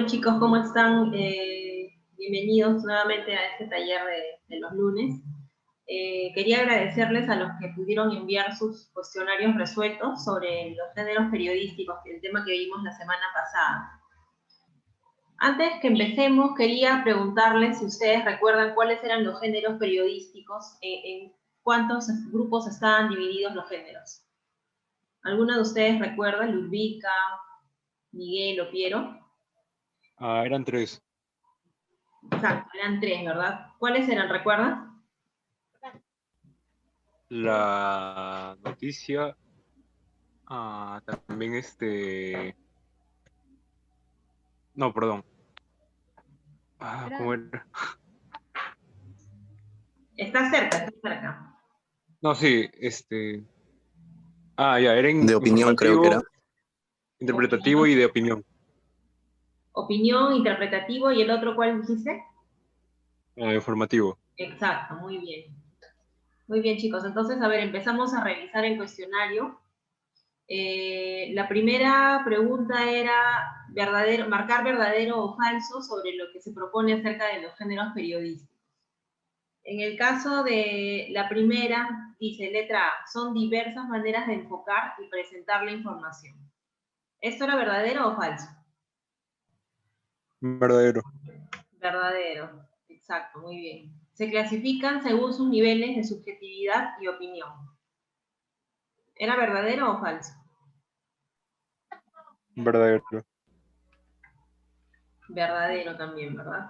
Hola chicos, ¿cómo están? Bienvenidos nuevamente a este taller de los lunes. Quería agradecerles a los que pudieron enviar sus cuestionarios resueltos sobre los géneros periodísticos, el tema que vimos la semana pasada. Antes que empecemos, quería preguntarles si ustedes recuerdan cuáles eran los géneros periodísticos, en cuántos grupos estaban divididos los géneros. ¿Alguno de ustedes recuerda? Ludvika, Miguel o Piero. Eran tres. Exacto, eran tres, ¿verdad? ¿Cuáles eran? ¿Recuerdas? La noticia, también no, perdón. ¿Cómo era? Está cerca, está cerca. No, sí, era De opinión creo que era. interpretativo y de opinión. Opinión, interpretativo, ¿y el otro cuál dijiste? Informativo. Exacto, muy bien. Muy bien, chicos. Entonces, a ver, empezamos a revisar el cuestionario. La primera pregunta era marcar verdadero o falso sobre lo que se propone acerca de los géneros periodísticos. En el caso de la primera, dice letra A, son diversas maneras de enfocar y presentar la información. ¿Esto era verdadero o falso? Verdadero. Verdadero, exacto, muy bien. Se clasifican según sus niveles de subjetividad y opinión. ¿Era verdadero o falso? Verdadero. Verdadero también, ¿verdad?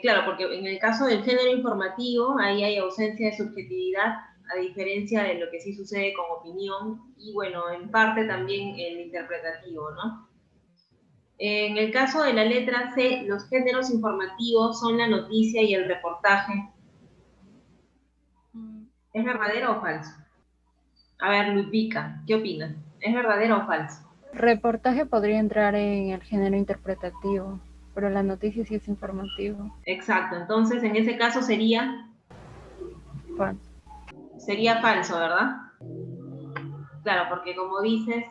Claro, porque en el caso del género informativo, ahí hay ausencia de subjetividad, a diferencia de lo que sí sucede con opinión, y bueno, en parte también el interpretativo, ¿no? En el caso de la letra C, los géneros informativos son la noticia y el reportaje. ¿Es verdadero o falso? A ver, Ludvika, ¿qué opinas? ¿Es verdadero o falso? Reportaje podría entrar en el género interpretativo, pero la noticia sí es informativo. Exacto, entonces en ese caso sería Falso. Sería falso, ¿verdad? Claro, porque como dices,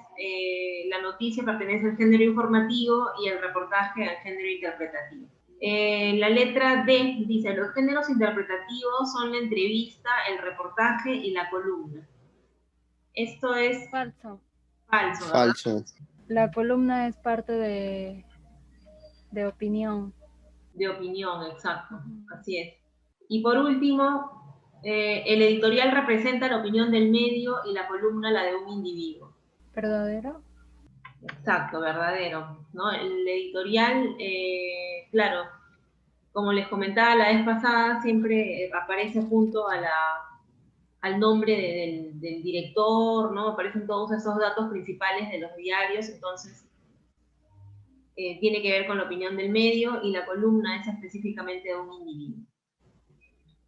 la noticia pertenece al género informativo y el reportaje al género interpretativo. La letra D dice, los géneros interpretativos son la entrevista, el reportaje y la columna. Esto es Falso. falso, ¿verdad? Falso. La columna es parte de opinión. De opinión, exacto, así es. Y por último, el editorial representa la opinión del medio y la columna la de un individuo. ¿Verdadero? Exacto, verdadero, ¿no? El editorial, claro, como les comentaba la vez pasada, siempre aparece junto al nombre del director, ¿no? Aparecen todos esos datos principales de los diarios, entonces tiene que ver con la opinión del medio y la columna es específicamente de un individuo.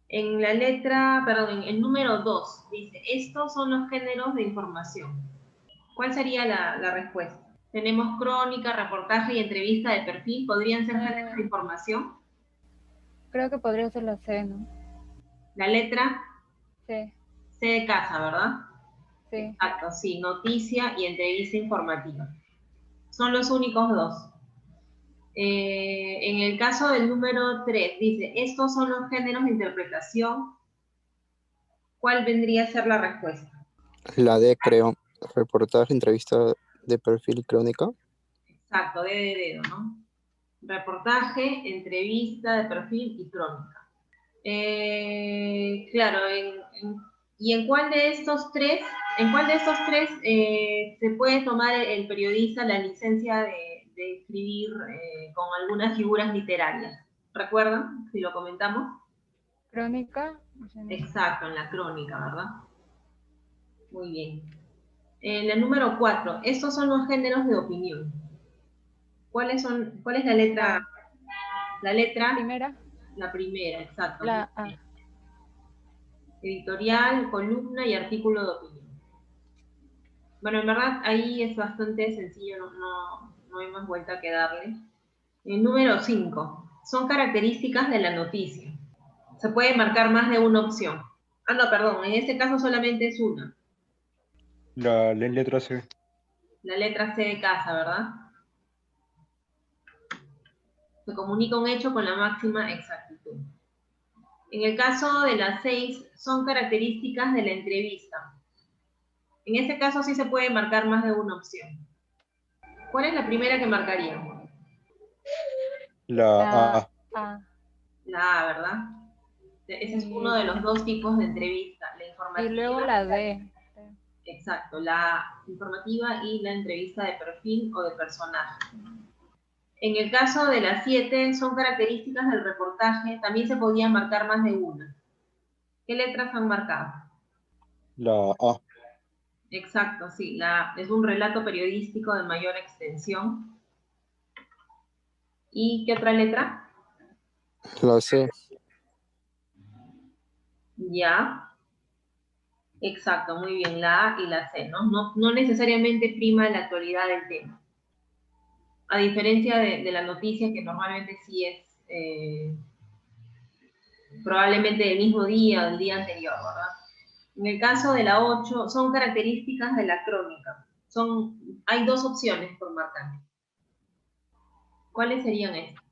En la letra, perdón, en el número 2, dice, estos son los géneros de información. ¿Cuál sería la respuesta? Tenemos crónica, reportaje y entrevista de perfil. ¿Podrían ser géneros de información? Creo que podría ser la C, ¿no? La letra C. C de casa, ¿verdad? Sí. Exacto, sí, noticia y entrevista informativa. Son los únicos dos. En el caso del número 3, dice, estos son los géneros de interpretación. ¿Cuál vendría a ser la respuesta? La D creo. Reportaje, entrevista de perfil, crónica. Exacto, D de dedo, ¿no? Reportaje, entrevista de perfil y crónica. Claro, ¿y en cuál de estos tres se puede tomar el periodista la licencia de escribir con algunas figuras literarias? ¿Recuerdan? Si lo comentamos. Crónica. Exacto, en la crónica, ¿verdad? Muy bien. En la número 4, estos son los géneros de opinión. ¿Cuál es la letra? La letra. Primera. La primera, exacto. La A. Editorial, columna y artículo de opinión. Bueno, en verdad ahí es bastante sencillo, no hay más vuelta que darle. El número 5, son características de la noticia. Se puede marcar más de una opción. No, perdón, en este caso solamente es una. La letra C. La letra C de casa, ¿verdad? Se comunica un hecho con la máxima exactitud. En el caso de las 6, son características de la entrevista. En este caso sí se puede marcar más de una opción. ¿Cuál es la primera que marcaríamos? La A. A. La A, ¿verdad? Ese es uno de los dos tipos de entrevista, la Y informativa. luego la D. Exacto, la informativa y la entrevista de perfil o de personaje. En el caso de las 7, son características del reportaje, también se podía marcar más de una. ¿Qué letras han marcado? La A. Exacto, sí, es un relato periodístico de mayor extensión. ¿Y qué otra letra? La C. Ya. Exacto, muy bien, la A y la C, ¿no? No necesariamente prima la actualidad del tema. A diferencia de la noticia, que normalmente sí es probablemente del mismo día o del día anterior, ¿verdad? En el caso de la 8, son características de la crónica. Hay dos opciones por marcar. ¿Cuáles serían estas?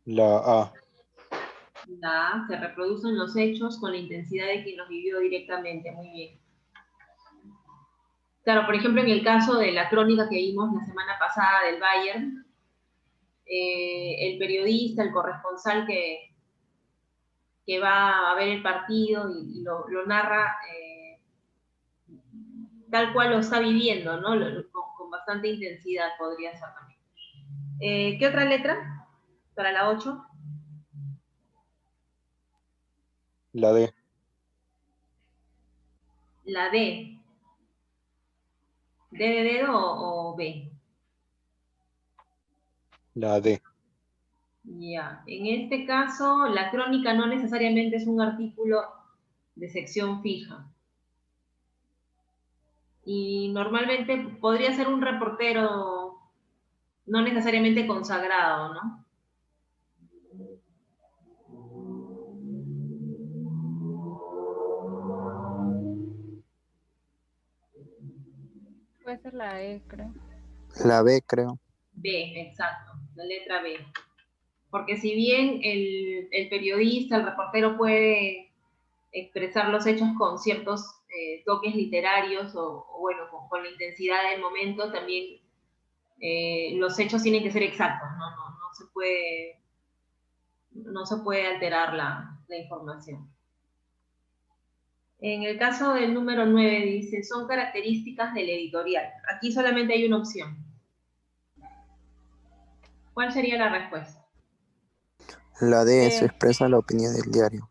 La A. La A, se reproducen los hechos con la intensidad de quien los vivió directamente. Muy bien. Claro, por ejemplo, en el caso de la crónica que vimos la semana pasada del Bayern, el periodista, el corresponsal que va a ver el partido y lo narra tal cual lo está viviendo, ¿no? Con bastante intensidad podría ser también. ¿Qué otra letra para la 8? La D. La D. ¿D de dedo o B? La D. Ya. En este caso, la crónica no necesariamente es un artículo de sección fija. Y normalmente podría ser un reportero no necesariamente consagrado, ¿no? Puede ser la E, creo. La B, creo. B, exacto, la letra B. Porque si bien el periodista, el reportero puede expresar los hechos con ciertos toques literarios o bueno, con la intensidad del momento, también los hechos tienen que ser exactos, no se puede alterar la información. En el caso del número 9 dice, son características del editorial. Aquí solamente hay una opción. ¿Cuál sería la respuesta? La D, se expresa la opinión del diario.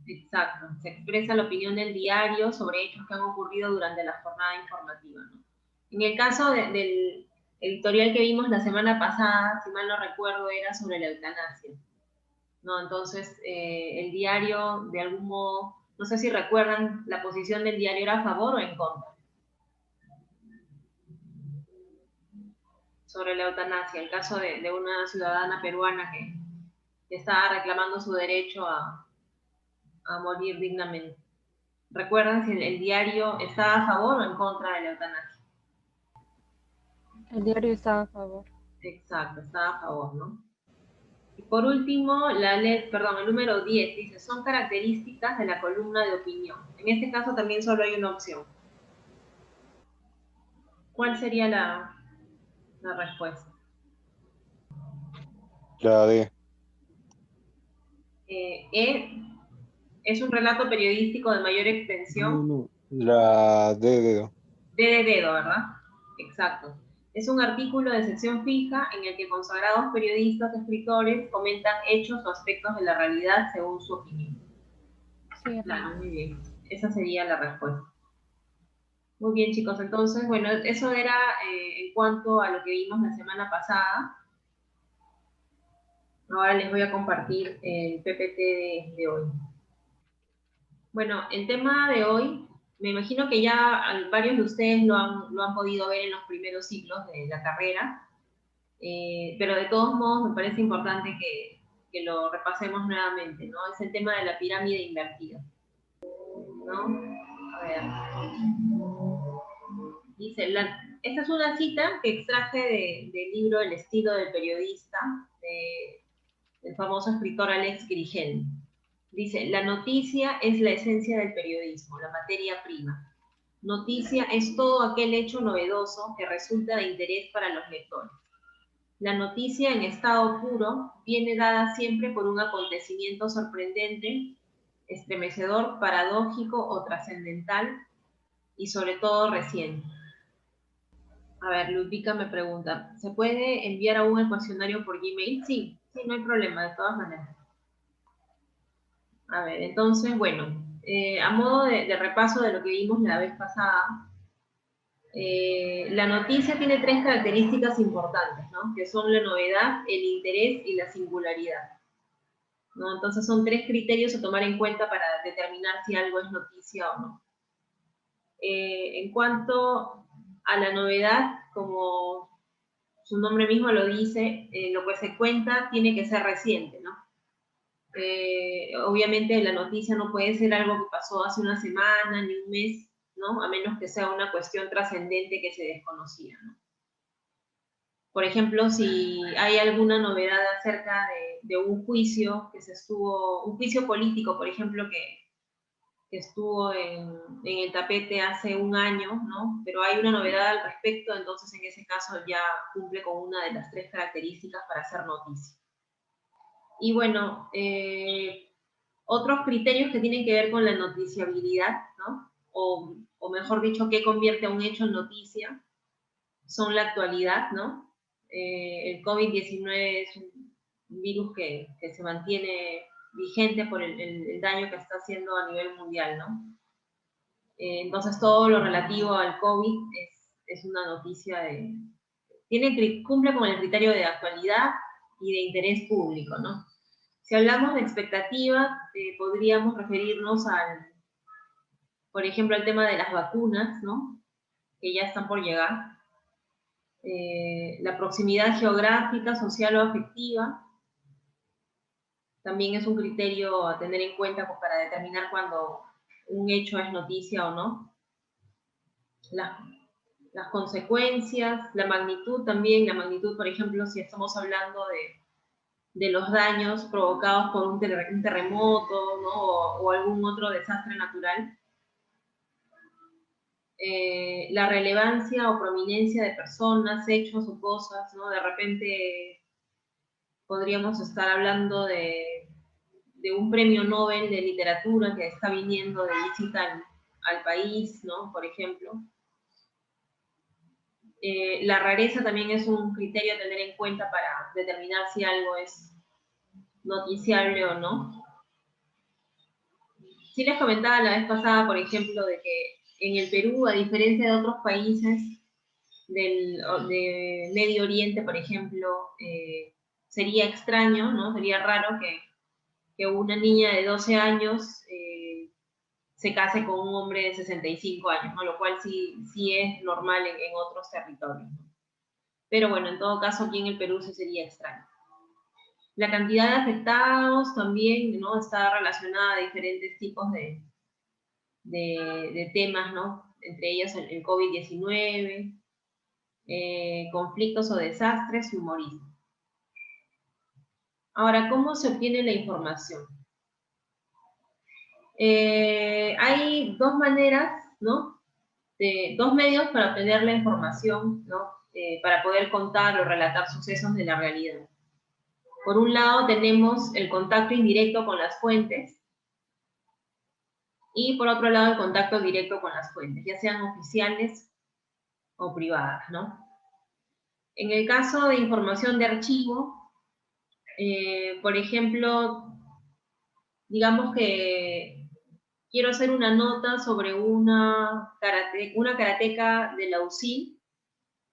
Exacto, se expresa la opinión del diario sobre hechos que han ocurrido durante la jornada informativa, ¿no? En el caso del editorial que vimos la semana pasada, si mal no recuerdo, era sobre la eutanasia, ¿no? Entonces, el diario, de algún modo, no sé si recuerdan, la posición del diario era a favor o en contra sobre la eutanasia, el caso de una ciudadana peruana que estaba reclamando su derecho a morir dignamente. ¿Recuerdan si el diario estaba a favor o en contra de la eutanasia? El diario estaba a favor. Exacto, estaba a favor, ¿no? Y por último, el número 10 dice, son características de la columna de opinión. En este caso también solo hay una opción. ¿Cuál sería la respuesta? La D. Es un relato periodístico de mayor extensión. No. La D de dedo. D de dedo, ¿verdad? Exacto. Es un artículo de sección fija en el que consagrados periodistas, escritores, comentan hechos o aspectos de la realidad según su opinión. Sí, Claro, muy bien. Esa sería la respuesta. Muy bien, chicos. Entonces, bueno, eso era en cuanto a lo que vimos la semana pasada. Ahora les voy a compartir el PPT de hoy. Bueno, el tema de hoy, me imagino que ya varios de ustedes lo han podido ver en los primeros ciclos de la carrera, pero de todos modos me parece importante que lo repasemos nuevamente, ¿no? Es el tema de la pirámide invertida, ¿no? A ver. Dice, esta es una cita que extraje del libro El estilo del periodista, de el famoso escritor Alex Crigel. Dice, la noticia es la esencia del periodismo, la materia prima. Noticia es todo aquel hecho novedoso que resulta de interés para los lectores. La noticia en estado puro viene dada siempre por un acontecimiento sorprendente, estremecedor, paradójico o trascendental y sobre todo reciente. A ver, Ludvika me pregunta, ¿se puede enviar aún el cuestionario por Gmail? Sí, no hay problema, de todas maneras. A ver, entonces, bueno, a modo de repaso de lo que vimos la vez pasada, la noticia tiene tres características importantes, ¿no? Que son la novedad, el interés y la singularidad, ¿no? Entonces son tres criterios a tomar en cuenta para determinar si algo es noticia o no. En cuanto a la novedad, como su nombre mismo lo dice, lo que se cuenta tiene que ser reciente, ¿no? Obviamente la noticia no puede ser algo que pasó hace una semana ni un mes, ¿no? A menos que sea una cuestión trascendente que se desconocía, ¿no? Por ejemplo, si hay alguna novedad acerca de un juicio un juicio político, por ejemplo, que estuvo en el tapete hace un año, ¿no? Pero hay una novedad al respecto, entonces en ese caso ya cumple con una de las tres características para ser noticia. Y bueno, otros criterios que tienen que ver con la noticiabilidad, ¿no? O mejor dicho, ¿qué convierte a un hecho en noticia? Son la actualidad, ¿no? El COVID-19 es un virus que se mantiene vigente por el daño que está haciendo a nivel mundial, ¿no? Entonces todo lo relativo al COVID es una noticia cumple con el criterio de actualidad y de interés público, ¿no? Si hablamos de expectativas, podríamos referirnos por ejemplo, al tema de las vacunas, ¿no? Que ya están por llegar. La proximidad geográfica, social o afectiva, también es un criterio a tener en cuenta para determinar cuando un hecho es noticia o no. Las consecuencias, la magnitud también, por ejemplo, si estamos hablando de los daños provocados por un terremoto, ¿no? o algún otro desastre natural. La relevancia o prominencia de personas, hechos o cosas, ¿no? De repente podríamos estar hablando de un premio Nobel de literatura que está viniendo de visita al país, ¿no? Por ejemplo. La rareza también es un criterio a tener en cuenta para determinar si algo es noticiable o no. Sí les comentaba la vez pasada, por ejemplo, de que en el Perú, a diferencia de otros países de Medio Oriente, por ejemplo, sería extraño, ¿no? Sería raro que una niña de 12 años se case con un hombre de 65 años, ¿no? Lo cual sí es normal en otros territorios, ¿no? Pero bueno, en todo caso, aquí en el Perú sí sería extraño. La cantidad de afectados también, ¿no? Está relacionada a diferentes tipos de temas, ¿no? Entre ellos el COVID-19, conflictos o desastres y humorismo. Ahora, ¿cómo se obtiene la información? Hay dos maneras, ¿no? Dos medios para obtener la información, ¿no? Para poder contar o relatar sucesos de la realidad. Por un lado tenemos el contacto indirecto con las fuentes y por otro lado el contacto directo con las fuentes, ya sean oficiales o privadas, ¿no? En el caso de información de archivo, por ejemplo, digamos que quiero hacer una nota sobre una karateca de la UCI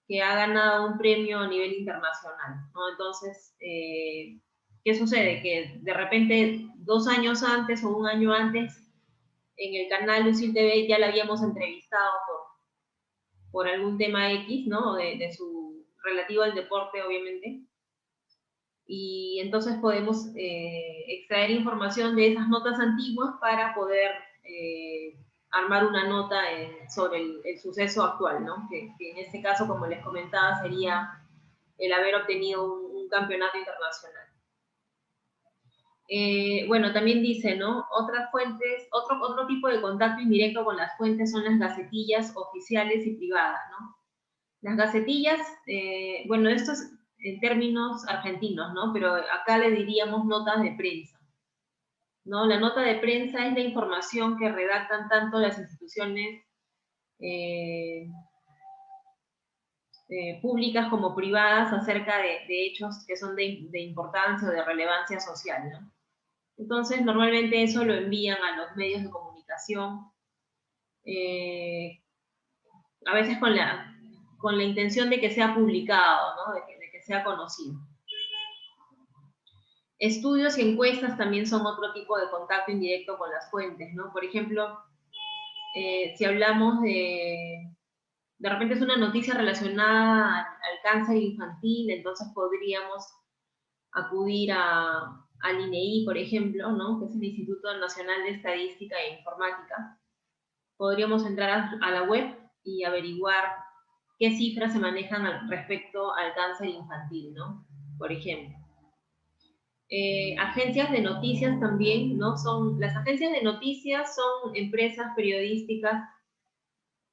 que ha ganado un premio a nivel internacional, ¿no? Entonces, ¿qué sucede? Que de repente 2 años antes o un año antes, en el canal UCI TV ya la habíamos entrevistado por algún tema X, ¿no? De su relativo al deporte, obviamente. Y entonces podemos extraer información de esas notas antiguas para poder armar una nota sobre el suceso actual, ¿no? Que en este caso, como les comentaba, sería el haber obtenido un campeonato internacional. Bueno, también dice, ¿no? Otras fuentes, otro tipo de contacto indirecto con las fuentes son las gacetillas oficiales y privadas, ¿no? Las gacetillas, bueno, esto es en términos argentinos, ¿no? Pero acá le diríamos notas de prensa, ¿no? La nota de prensa es la información que redactan tanto las instituciones públicas como privadas acerca de hechos que son de importancia o de relevancia social, ¿no? Entonces, normalmente eso lo envían a los medios de comunicación, a veces con la intención de que sea publicado, ¿no? De que sea conocido. Estudios y encuestas también son otro tipo de contacto indirecto con las fuentes, ¿no? Por ejemplo, si hablamos de repente es una noticia relacionada al cáncer infantil, entonces podríamos acudir al INEI, por ejemplo, ¿no? Que es el Instituto Nacional de Estadística e Informática. Podríamos entrar a la web y averiguar qué cifras se manejan respecto al cáncer infantil, ¿no? Por ejemplo. Agencias de noticias también, ¿no? Las agencias de noticias son empresas periodísticas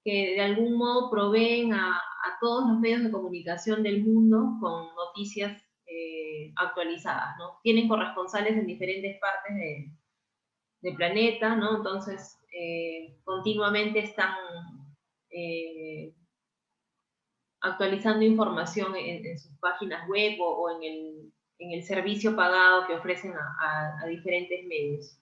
que de algún modo proveen a todos los medios de comunicación del mundo con noticias actualizadas, ¿no? Tienen corresponsales en diferentes partes del planeta, ¿no? Entonces, continuamente están actualizando información en sus páginas web o en el servicio pagado que ofrecen a diferentes medios.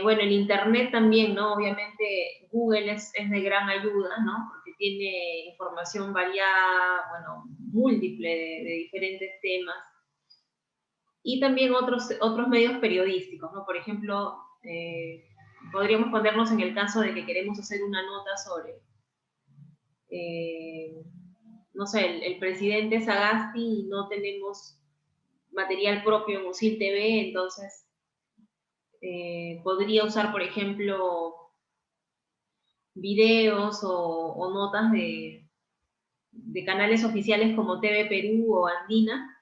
Bueno, el Internet también, ¿no? Obviamente Google es de gran ayuda, ¿no? Porque tiene información variada, bueno, múltiple de diferentes temas. Y también otros medios periodísticos, ¿no? Por ejemplo, podríamos ponernos en el caso de que queremos hacer una nota sobre, no sé, el presidente Sagasti y no tenemos material propio en USIL TV, entonces podría usar, por ejemplo, videos o notas de canales oficiales como TV Perú o Andina,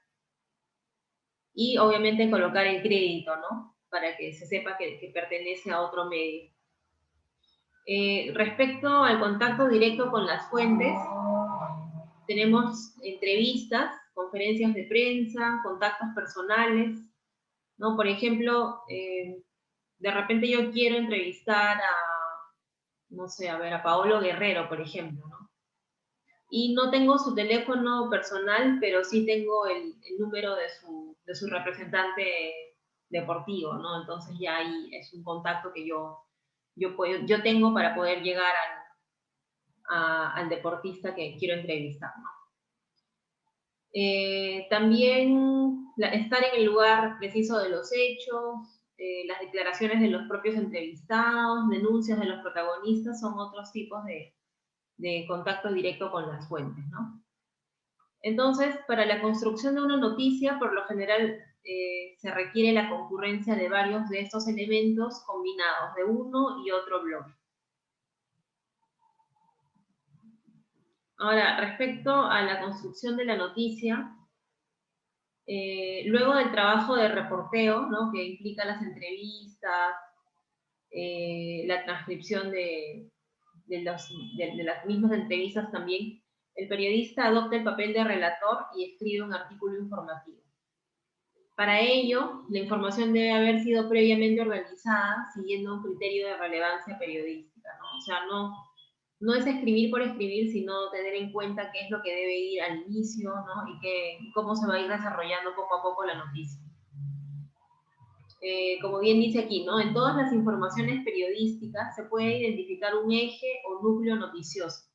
y obviamente colocar el crédito, ¿no? Para que se sepa que pertenece a otro medio. Respecto al contacto directo con las fuentes, tenemos entrevistas, conferencias de prensa, contactos personales, ¿no? Por ejemplo, de repente yo quiero entrevistar no sé, a Paolo Guerrero, por ejemplo, ¿no? Y no tengo su teléfono personal, pero sí tengo el número de su representante deportivo, ¿no? Entonces ya ahí es un contacto que yo tengo para poder llegar al deportista que quiero entrevistar, ¿no? También estar en el lugar preciso de los hechos, las declaraciones de los propios entrevistados, denuncias de los protagonistas son otros tipos de contacto directo con las fuentes, ¿no? Entonces, para la construcción de una noticia, por lo general se requiere la concurrencia de varios de estos elementos combinados de uno y otro bloque. Ahora, respecto a la construcción de la noticia, luego del trabajo de reporteo, ¿no? Que implica las entrevistas, la transcripción de las mismas entrevistas también, el periodista adopta el papel de relator y escribe un artículo informativo. Para ello, la información debe haber sido previamente organizada siguiendo un criterio de relevancia periodística, ¿no? O sea, no es escribir por escribir, sino tener en cuenta qué es lo que debe ir al inicio, ¿no? Y cómo se va a ir desarrollando poco a poco la noticia. Como bien dice aquí, ¿no? En todas las informaciones periodísticas se puede identificar un eje o núcleo noticioso,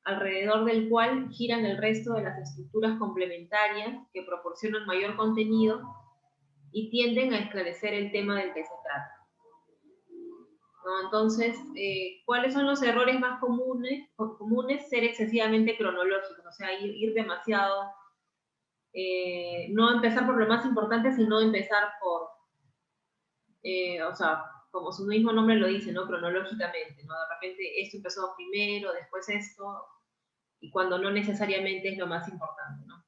alrededor del cual giran el resto de las estructuras complementarias que proporcionan mayor contenido y tienden a esclarecer el tema del que se trata, ¿no? Entonces, ¿cuáles son los errores más comunes? Ser excesivamente cronológicos, o sea, ir demasiado, no empezar por lo más importante, sino empezar por, o sea, como su mismo nombre lo dice, ¿no? Cronológicamente, ¿no? De repente esto empezó primero, después esto, y cuando no necesariamente es lo más importante, ¿no?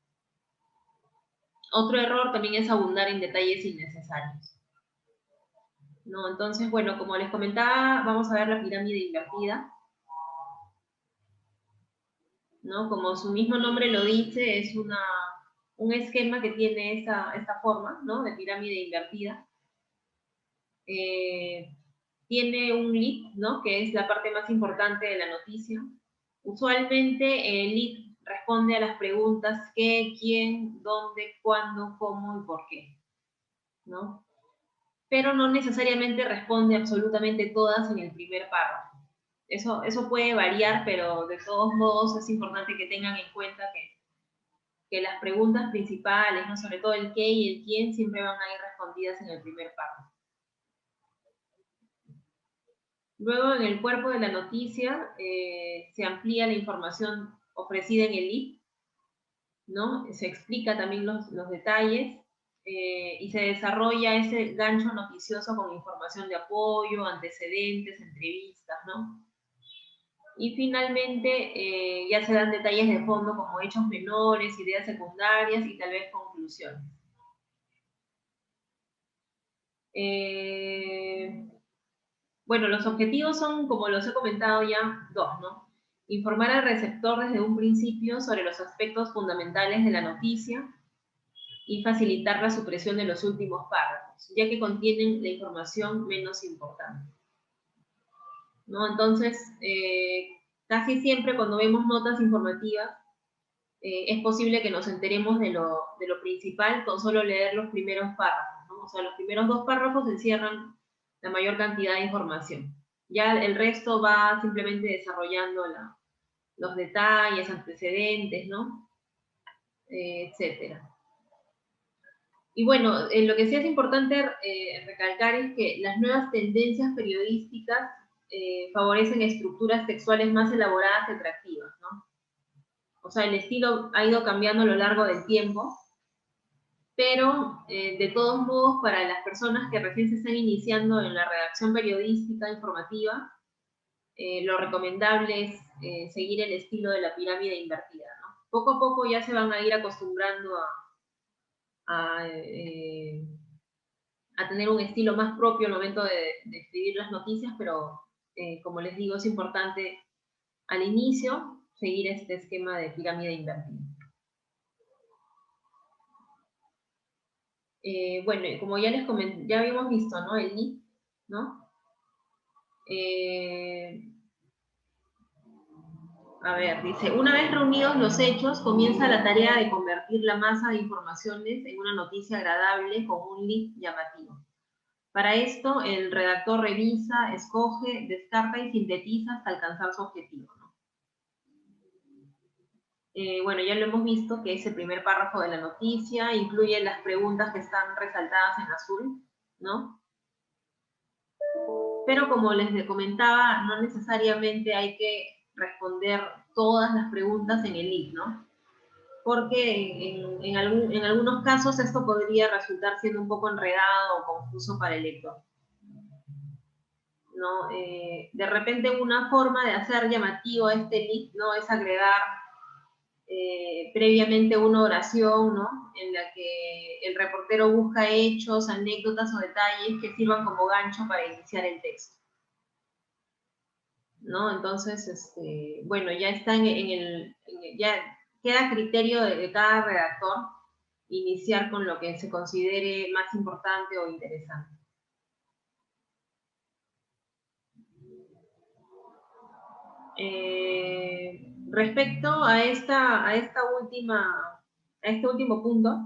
Otro error también es abundar en detalles innecesarios. necesarios. ¿No? Entonces, bueno, como les comentaba, vamos a ver la pirámide invertida. ¿No? Como su mismo nombre lo dice, es un esquema que tiene esta forma, ¿no? De pirámide invertida. Tiene un lead, ¿no? Que es la parte más importante de la noticia. Usualmente el lead responde a las preguntas qué, quién, dónde, cuándo, cómo y por qué, ¿no? Pero no necesariamente responde absolutamente todas en el primer párrafo. Eso puede variar, pero de todos modos es importante que tengan en cuenta que las preguntas principales, ¿no? Sobre todo el qué y el quién, siempre van a ir respondidas en el primer párrafo. Luego, en el cuerpo de la noticia, se amplía la información ofrecida en el lead, ¿no? Se explica también los detalles y se desarrolla ese gancho noticioso con información de apoyo, antecedentes, entrevistas, ¿no? Y finalmente ya se dan detalles de fondo como hechos menores, ideas secundarias y tal vez conclusiones. Bueno, los objetivos son, como los he comentado ya, dos, ¿no? Informar al receptor desde un principio sobre los aspectos fundamentales de la noticia y facilitar la supresión de los últimos párrafos, ya que contienen la información menos importante, ¿no? Entonces, casi siempre cuando vemos notas informativas, es posible que nos enteremos de lo principal con solo leer los primeros párrafos, ¿no? O sea, los primeros dos párrafos encierran la mayor cantidad de información. Ya el resto va simplemente desarrollando los detalles, antecedentes, ¿no? Etcétera. Y bueno, lo que sí es importante recalcar es que las nuevas tendencias periodísticas favorecen estructuras textuales más elaboradas y atractivas, ¿no? O sea, el estilo ha ido cambiando a lo largo del tiempo, pero de todos modos, para las personas que recién se están iniciando en la redacción periodística informativa, lo recomendable es seguir el estilo de la pirámide invertida, ¿no? Poco a poco ya se van a ir acostumbrando a tener un estilo más propio al momento de escribir las noticias, pero como les digo, es importante al inicio seguir este esquema de pirámide invertida. Bueno, como ya les comenté, ya habíamos visto, ¿no? El lead, ¿no? A ver, dice, una vez reunidos los hechos, comienza la tarea de convertir la masa de informaciones en una noticia agradable con un lead llamativo. Para esto, el redactor revisa, escoge, descarta y sintetiza hasta alcanzar su objetivo, ¿no? Bueno, ya lo hemos visto, que es el primer párrafo de la noticia, incluye las preguntas que están resaltadas en azul, ¿no? Pero como les comentaba, no necesariamente hay que responder todas las preguntas en el lead, ¿no? Porque en algunos casos esto podría resultar siendo un poco enredado o confuso para el lector, ¿no? De repente una forma de hacer llamativo este lead, ¿no? Es agregar previamente una oración, ¿no? En la que el reportero busca hechos, anécdotas o detalles que sirvan como gancho para iniciar el texto, ¿no? Entonces, bueno, ya está ya queda a criterio de cada redactor iniciar con lo que se considere más importante o interesante. Respecto a este último punto,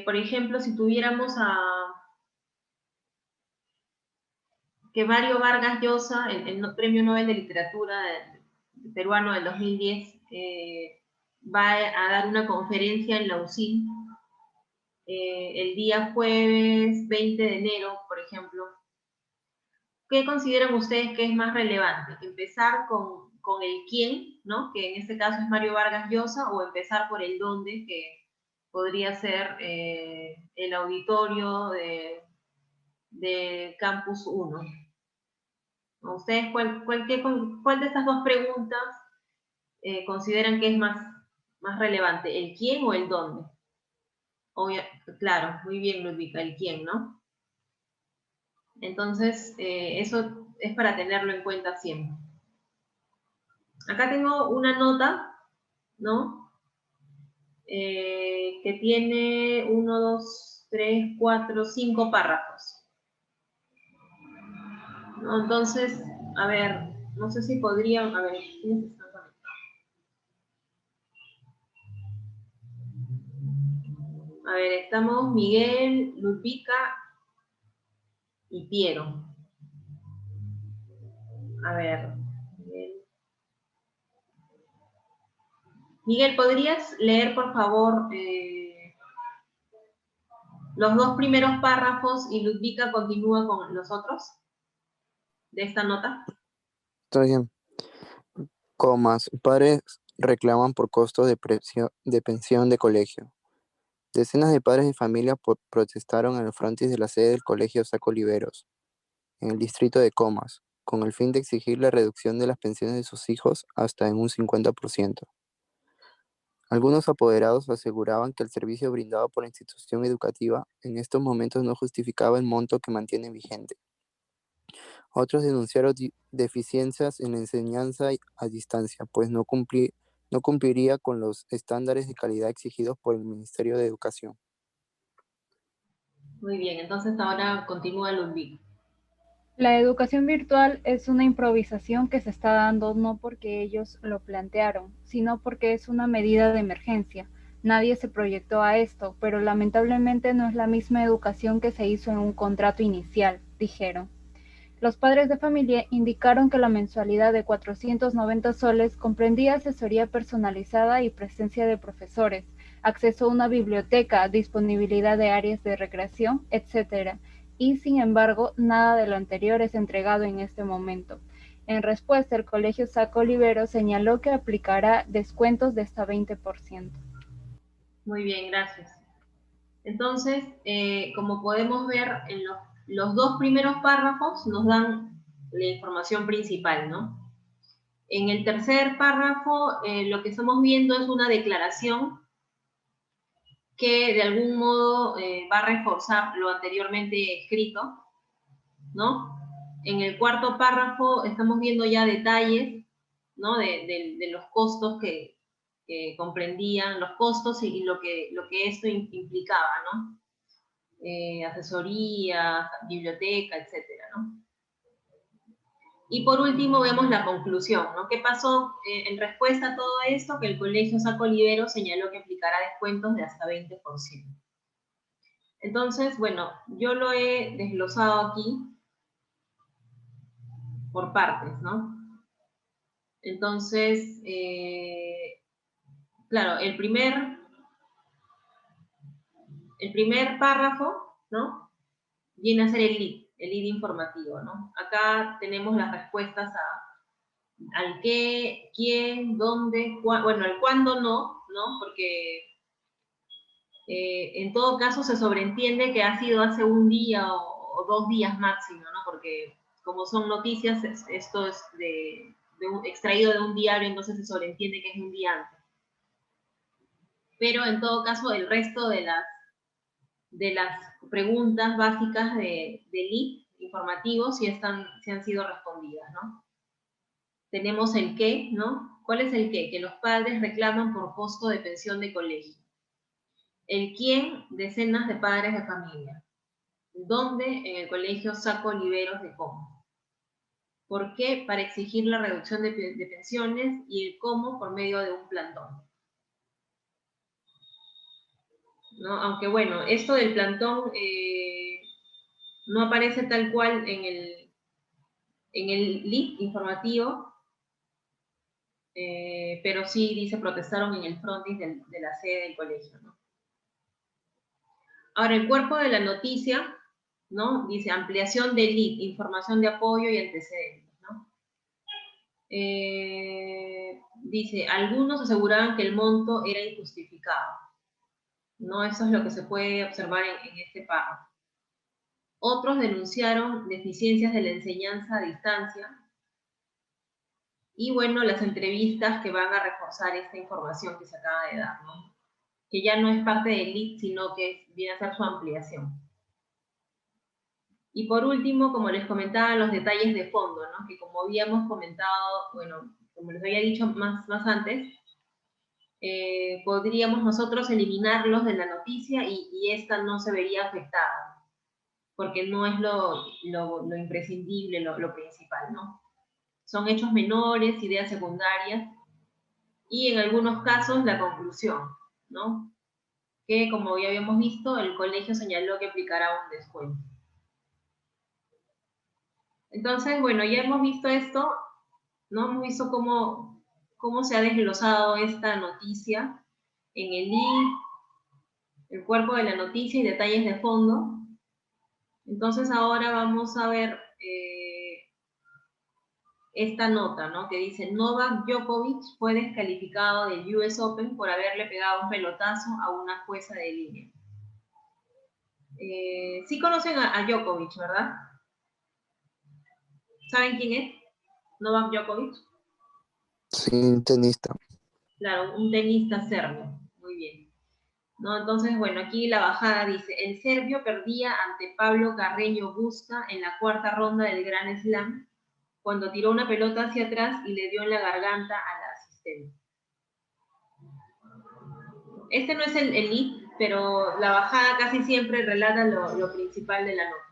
por ejemplo, si tuviéramos que Mario Vargas Llosa, el Premio Nobel de Literatura peruano del 2010, va a dar una conferencia en la UCIL el día jueves 20 de enero, por ejemplo. ¿Qué consideran ustedes que es más relevante? ¿Empezar con el quién, ¿no? Que en este caso es Mario Vargas Llosa, o empezar por el dónde, que podría ser el auditorio de Campus 1? ¿Ustedes cuál de estas dos preguntas consideran que es más relevante? ¿El quién o el dónde? Claro, muy bien, Ludvika, el quién, ¿no? Entonces, eso es para tenerlo en cuenta siempre. Acá tengo una nota, ¿no? Que tiene 1, 2, 3, 4, 5 párrafos, ¿no? Entonces, a ver, no sé si podrían, a ver, ¿quiénes están conectados? A ver, estamos Miguel, Ludvika y Piero. A ver, Miguel, ¿podrías leer, por favor, los 2 primeros párrafos y Ludvika continúa con los otros de esta nota? Está bien. Comas. Padres reclaman por costos de pensión de colegio. Decenas de padres de familia protestaron en el frontis de la sede del colegio Saco Oliveros, en el distrito de Comas, con el fin de exigir la reducción de las pensiones de sus hijos hasta en un 50%. Algunos apoderados aseguraban que el servicio brindado por la institución educativa en estos momentos no justificaba el monto que mantiene vigente. Otros denunciaron deficiencias en la enseñanza a distancia, pues no cumpliría con los estándares de calidad exigidos por el Ministerio de Educación. Muy bien, entonces ahora continúa Ludvika. La educación virtual es una improvisación que se está dando no porque ellos lo plantearon, sino porque es una medida de emergencia. Nadie se proyectó a esto, pero lamentablemente no es la misma educación que se hizo en un contrato inicial, dijeron. Los padres de familia indicaron que la mensualidad de 490 soles comprendía asesoría personalizada y presencia de profesores, acceso a una biblioteca, disponibilidad de áreas de recreación, etc. Y, sin embargo, nada de lo anterior es entregado en este momento. En respuesta, el Colegio Saco Oliveros señaló que aplicará descuentos de hasta 20%. Muy bien, gracias. Entonces, como podemos ver, en los 2 primeros párrafos nos dan la información principal, ¿no? En el tercer párrafo, lo que estamos viendo es una declaración que de algún modo va a reforzar lo anteriormente escrito, ¿no? En el cuarto párrafo estamos viendo ya detalles, ¿no? De los costos que comprendían, los costos y lo que esto implicaba, ¿no? Asesoría, biblioteca, etcétera, ¿no? Y por último vemos la conclusión, ¿no? ¿Qué pasó en respuesta a todo esto? Que el Colegio Saco Oliveros señaló que aplicará descuentos de hasta 20%. Entonces, bueno, yo lo he desglosado aquí por partes, ¿no? Entonces, claro, el primer párrafo, ¿no? Viene a ser el lead informativo, ¿no? Acá tenemos las respuestas al qué, quién, dónde, bueno, el cuándo no, ¿no? Porque en todo caso se sobreentiende que ha sido hace un día o 2 días máximo, ¿no? Porque como son noticias, esto es extraído de un diario, entonces se sobreentiende que es un día antes. Pero en todo caso, el resto de las preguntas básicas de lead informativo sí han sido respondidas, ¿no? Tenemos el qué, ¿no? ¿Cuál es el qué? Que los padres reclaman por costo de pensión de colegio. El quién, decenas de padres de familia. ¿Dónde? En el colegio Saco Oliveros de Como. ¿Por qué? Para exigir la reducción de pensiones, y el cómo por medio de un plantón, ¿no? Aunque bueno, esto del plantón no aparece tal cual en el lead informativo, pero sí dice protestaron en el frontis de la sede del colegio, ¿no? Ahora, el cuerpo de la noticia, ¿no? Dice ampliación del lead, información de apoyo y antecedentes, ¿no? Dice, algunos aseguraban que el monto era injustificado, ¿no? Eso es lo que se puede observar en este párrafo. Otros denunciaron deficiencias de la enseñanza a distancia y, bueno, las entrevistas que van a reforzar esta información que se acaba de dar, ¿no? que ya no es parte del lead, sino que viene a ser su ampliación. Y por último, como les comentaba, los detalles de fondo, ¿no? Que como habíamos comentado, bueno, como les había dicho más antes, podríamos nosotros eliminarlos de la noticia y esta no se vería afectada, porque no es lo imprescindible, lo principal, ¿no? Son hechos menores, ideas secundarias, y en algunos casos la conclusión, ¿no? Que como ya habíamos visto, el colegio señaló que aplicará un descuento. Entonces, bueno, ya hemos visto esto, ¿no? Hemos visto cómo se ha desglosado esta noticia en el link, el cuerpo de la noticia y detalles de fondo. Entonces ahora vamos a ver esta nota, ¿no? Que dice, Novak Djokovic fue descalificado del US Open por haberle pegado un pelotazo a una jueza de línea. Sí conocen a Djokovic, ¿verdad? ¿Saben quién es? Novak Djokovic. Sí, tenista. Claro, un tenista serbio. Muy bien. ¿No? Entonces, bueno, aquí la bajada dice, el serbio perdía ante Pablo Carreño Busta en la cuarta ronda del Grand Slam, cuando tiró una pelota hacia atrás y le dio en la garganta a la asistente. Este no es el lead, pero la bajada casi siempre relata lo principal de la nota.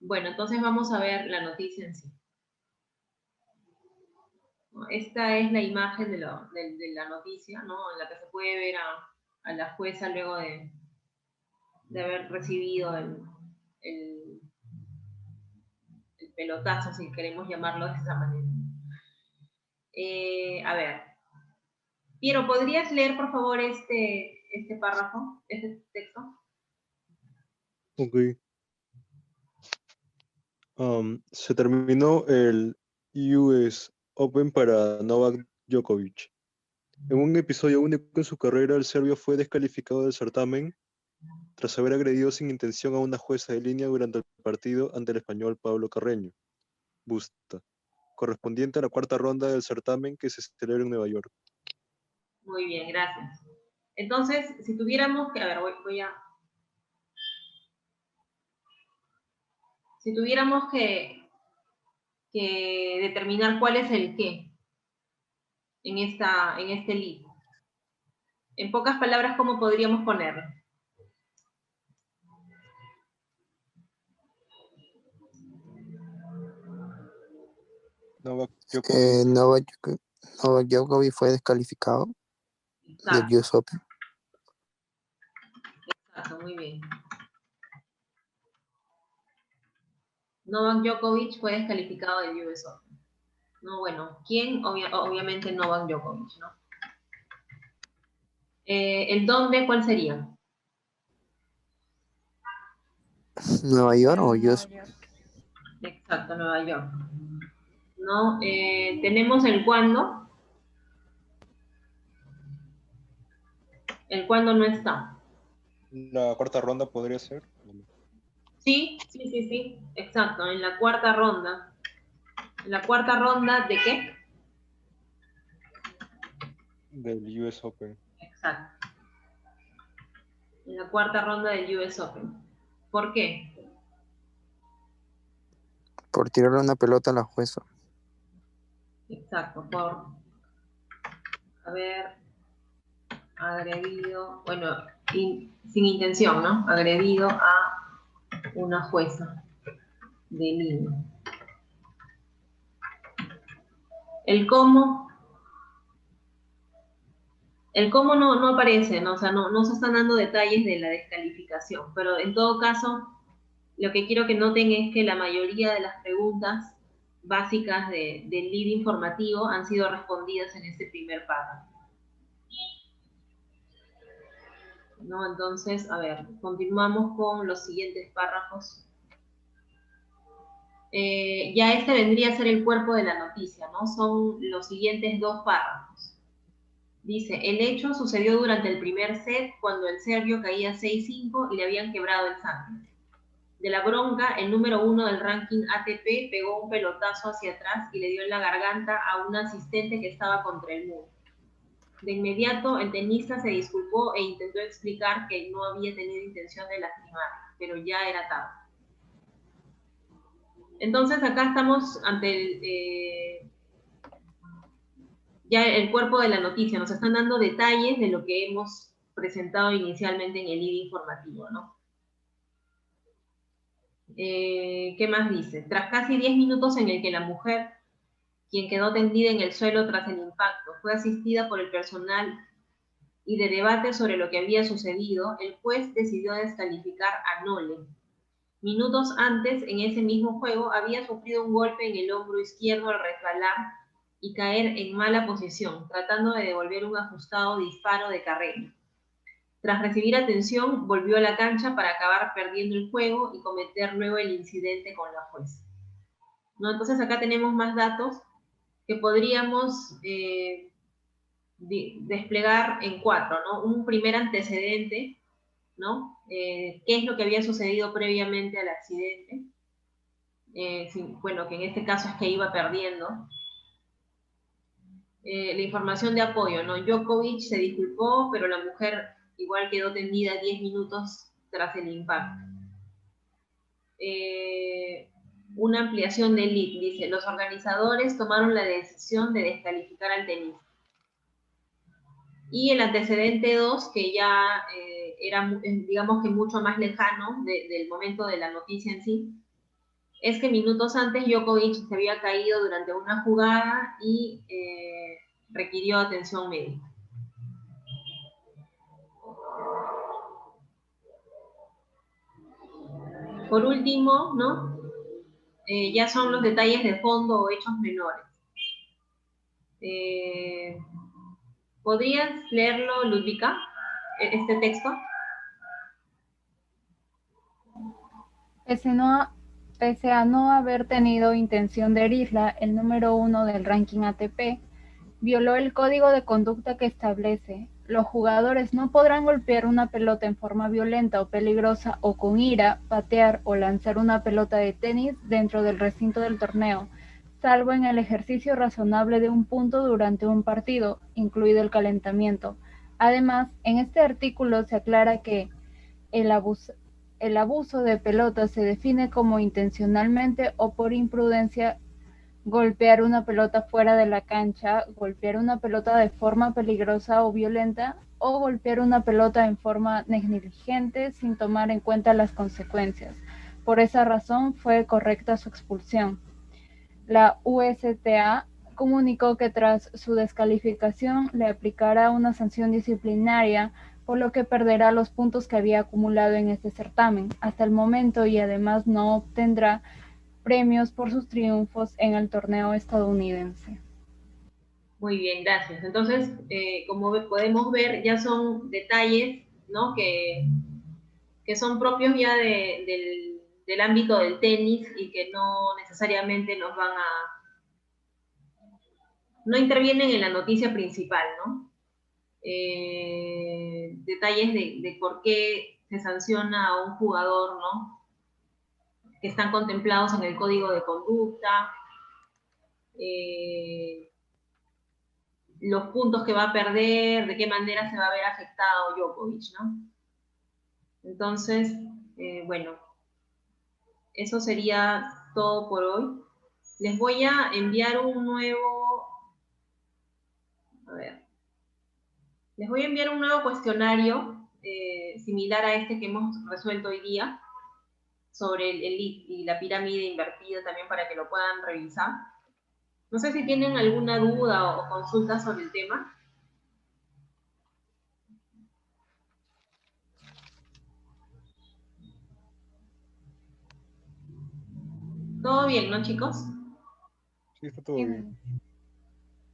Bueno, entonces vamos a ver la noticia en sí. Esta es la imagen de la noticia, ¿no? En la que se puede ver a la jueza luego de haber recibido el pelotazo, si queremos llamarlo de esa manera. A ver, Piero, ¿podrías leer, por favor, este párrafo, este texto? Ok. Se terminó el US Open para Novak Djokovic. En un episodio único en su carrera, el serbio fue descalificado del certamen tras haber agredido sin intención a una jueza de línea durante el partido ante el español Pablo Carreño Busta, correspondiente a la cuarta ronda del certamen que se celebra en Nueva York. Muy bien, gracias. Entonces, si tuviéramos que, a ver, si tuviéramos que determinar cuál es el qué en este lead, en pocas palabras, ¿cómo podríamos ponerlo? Novak Novak Djokovic fue descalificado del Exacto, US Open. exacto, muy bien. Novak Djokovic fue descalificado del US Open. No, bueno, ¿quién? Obviamente Novak Djokovic, ¿no? ¿El dónde cuál sería? ¿Nueva York o Nueva US? York. Exacto, Nueva York. ¿No? Tenemos el cuándo. El cuándo no está. La cuarta ronda podría ser Sí, exacto, en la cuarta ronda. ¿En la cuarta ronda de qué? del US Open. Exacto. En la cuarta ronda del US Open. ¿Por qué? Por tirarle una pelota a la jueza. Exacto, por haber agredido, bueno, sin intención, ¿no? Agredido a una jueza de línea. El cómo no aparece, ¿no? O sea, no se están dando detalles de la descalificación, pero en todo caso, lo que quiero que noten es que la mayoría de las preguntas básicas del lead informativo han sido respondidas en este primer párrafo. ¿No? Entonces, a ver, continuamos con los siguientes párrafos. Ya este vendría a ser el cuerpo de la noticia, ¿no? Son los siguientes dos párrafos. Dice, el hecho sucedió durante el primer set cuando el serbio caía 6-5 y le habían quebrado el sangre. De la bronca, el número 1 del ranking ATP pegó un pelotazo hacia atrás y le dio en la garganta a un asistente que estaba contra el muro. De inmediato, el tenista se disculpó e intentó explicar que no había tenido intención de lastimar, pero ya era tarde. Entonces, acá estamos ante ya el cuerpo de la noticia. Nos están dando detalles de lo que hemos presentado inicialmente en el ID informativo, ¿no? ¿Qué más dice? Tras casi 10 minutos en el que la mujer, quien quedó tendida en el suelo tras el impacto, fue asistida por el personal y de debate sobre lo que había sucedido, el juez decidió descalificar a Nole. Minutos antes, en ese mismo juego, había sufrido un golpe en el hombro izquierdo al resbalar y caer en mala posición, tratando de devolver un ajustado disparo de carrera. Tras recibir atención, volvió a la cancha para acabar perdiendo el juego y cometer luego el incidente con la jueza. ¿No? Entonces acá tenemos más datos que podríamos desplegar en 4, ¿no? Un primer antecedente, ¿no? ¿Qué es lo que había sucedido previamente al accidente? Bueno, que en este caso es que iba perdiendo. La información de apoyo, ¿no? Djokovic se disculpó, pero la mujer igual quedó tendida 10 minutos tras el impacto. Una ampliación del lead, dice, los organizadores tomaron la decisión de descalificar al tenista. Y el antecedente 2, que ya era, digamos que mucho más lejano del momento de la noticia en sí, es que minutos antes Djokovic se había caído durante una jugada y requirió atención médica. Por último, ¿no? Ya son los detalles de fondo o hechos menores. ¿Podrías leerlo, Ludvika, este texto? Pese a no haber tenido intención de herirla, el número 1 del ranking ATP violó el código de conducta que establece: los jugadores no podrán golpear una pelota en forma violenta o peligrosa o con ira, patear o lanzar una pelota de tenis dentro del recinto del torneo, salvo en el ejercicio razonable de un punto durante un partido, incluido el calentamiento. Además, en este artículo se aclara que el abuso de pelota se define como intencionalmente o por imprudencia golpear una pelota fuera de la cancha, golpear una pelota de forma peligrosa o violenta, o golpear una pelota en forma negligente sin tomar en cuenta las consecuencias. Por esa razón fue correcta su expulsión. La USTA comunicó que tras su descalificación le aplicará una sanción disciplinaria, por lo que perderá los puntos que había acumulado en este certamen hasta el momento, y además no obtendrá premios por sus triunfos en el torneo estadounidense. Muy bien, gracias. Entonces, como podemos ver, ya son detalles, ¿no? que son propios ya del ámbito del tenis y que no necesariamente no intervienen en la noticia principal, ¿no? Detalles de por qué se sanciona a un jugador, ¿no? Que están contemplados en el código de conducta, los puntos que va a perder, de qué manera se va a ver afectado Djokovic, ¿no? Entonces, bueno, eso sería todo por hoy. Les voy a enviar un nuevo, les voy a enviar un nuevo cuestionario similar a este que hemos resuelto hoy día, sobre el lead y la pirámide invertida también, para que lo puedan revisar. No sé si tienen alguna duda o consulta sobre el tema. ¿Todo bien, no, chicos? Sí, está todo bien.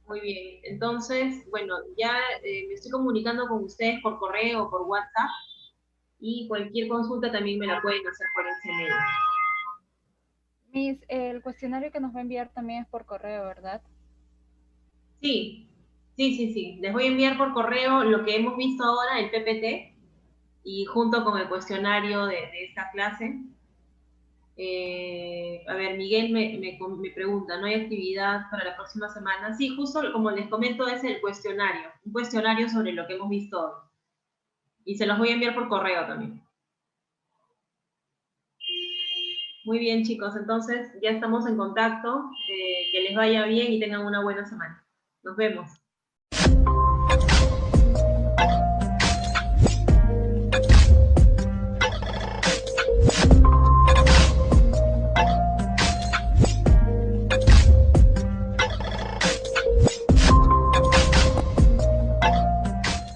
Muy bien. Entonces, bueno, ya me estoy comunicando con ustedes por correo o por WhatsApp, y cualquier consulta también me la pueden hacer por ese medio. Miss, el cuestionario que nos va a enviar también es por correo, ¿verdad? Sí. Les voy a enviar por correo lo que hemos visto ahora, el PPT, y junto con el cuestionario de esta clase, A ver, Miguel me pregunta, ¿no hay actividad para la próxima semana? Sí, justo como les comento es el cuestionario, un cuestionario sobre lo que hemos visto hoy. Y se los voy a enviar por correo también. Muy bien, chicos, entonces ya estamos en contacto. Que les vaya bien y tengan una buena semana. Nos vemos.